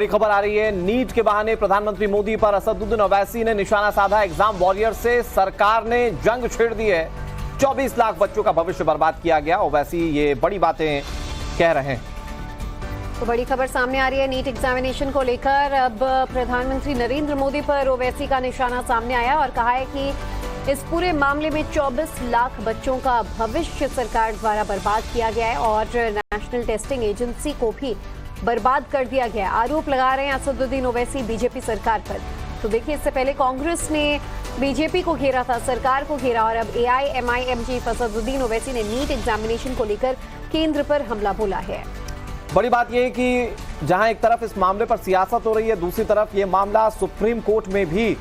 खबर आ रही है, नीट के बहाने प्रधानमंत्री मोदी पर असदुद्दीन ओवैसी ने निशाना साधा। एग्जाम वॉरियर से सरकार ने जंग छेड़ दी है। 24 लाख बच्चों का भविष्य बर्बाद किया गया। ओवैसी ये बड़ी बातें कह रहे हैं। तो बड़ी खबर सामने आ रही है नीट एग्जामिनेशन को लेकर। अब प्रधानमंत्री नरेंद्र मोदी पर ओवैसी का निशाना सामने आया और कहा है कि इस पूरे मामले में 24 लाख बच्चों का भविष्य सरकार द्वारा बर्बाद किया गया है और नेशनल टेस्टिंग एजेंसी को भी बर्बाद कर दिया गया। आरोप लगा रहे हैं असदुद्दीन ओवैसी बीजेपी सरकार पर। तो देखिए, इससे पहले कांग्रेस ने बीजेपी को घेरा था, सरकार को घेरा, और अब एआईएमआईएम चीफ असदुद्दीन ओवैसी ने नीट एग्जामिनेशन को लेकर केंद्र पर हमला बोला है। बड़ी बात यह है कि जहां एक तरफ इस मामले पर सियासत हो रही है, दूसरी तरफ यह मामला सुप्रीम कोर्ट में भी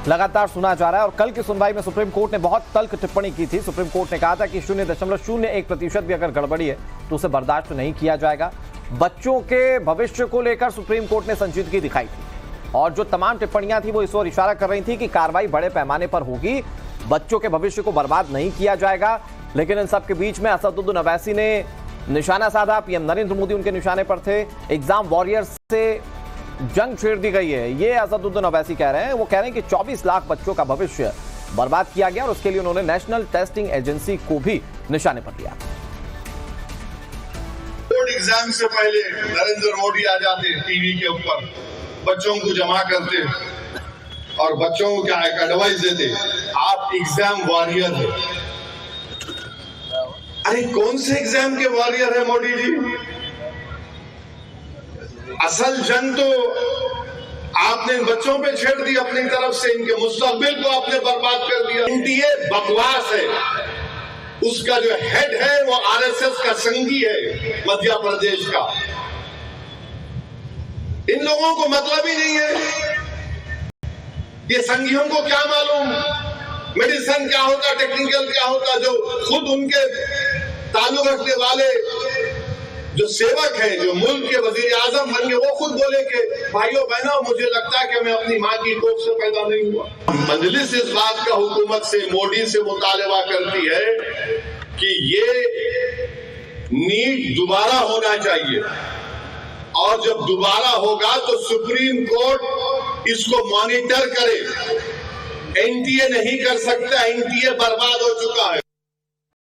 लगातार सुना जा रहा है। और कल की सुनवाई में सुप्रीम कोर्ट ने बहुत तल्ख टिप्पणी की थी। सुप्रीम कोर्ट ने कहा था कि 0.01% भी अगर गड़बड़ी है तो उसे बर्दाश्त नहीं किया जाएगा। बच्चों के भविष्य को लेकर सुप्रीम कोर्ट ने संजीदगी दिखाई थी और जो तमाम टिप्पणियां थी वो इस ओर इशारा कर रही थी कि कार्रवाई बड़े पैमाने पर होगी, बच्चों के भविष्य को बर्बाद नहीं किया जाएगा। लेकिन इन सब के बीच में असदुद्दीन ओवैसी ने निशाना साधा। पीएम नरेंद्र मोदी उनके निशाने पर थे। एग्जाम वॉरियर्स से जंग छेड़ दी गई है, ये असदुद्दीन ओवैसी कह रहे हैं। वो कह रहे हैं कि 24 लाख बच्चों का भविष्य बर्बाद किया गया और उसके लिए उन्होंने नेशनल टेस्टिंग एजेंसी को भी निशाने पर लिया। बोर्ड एग्जाम से पहले नरेंद्र मोदी आ जाते टीवी के ऊपर, बच्चों को जमा करते और बच्चों को क्या एडवाइस देते, आप एग्जाम वॉरियर है। अरे कौन से एग्जाम के वॉरियर है मोदी जी? असल जंग तो आपने इन बच्चों पे छेड़ दी अपनी तरफ से, इनके मुस्तकबिल को आपने बर्बाद कर दिया। एनडीए बकवास है, उसका जो हेड है वो आरएसएस का संगी है मध्य प्रदेश का। इन लोगों को मतलब ही नहीं है। ये संगियों को क्या मालूम मेडिसिन क्या होता, टेक्निकल क्या होता, जो खुद उनके ताल्लुक रखने वाले जो सेवक हैं, जो मुल्क के वजीर आजम बन गए, वो खुद बोले कि भाइयों बहनों, मुझे लगता है कि मैं अपनी माँ की कोख से पैदा नहीं हुआ। मजलिस इस बात का हुकूमत से, मोदी से मुतालबा करती है कि ये नीट दोबारा होना चाहिए और जब दोबारा होगा तो सुप्रीम कोर्ट इसको मॉनिटर करे। एनटीए नहीं कर सकता, एनटीए बर्बाद हो चुका है।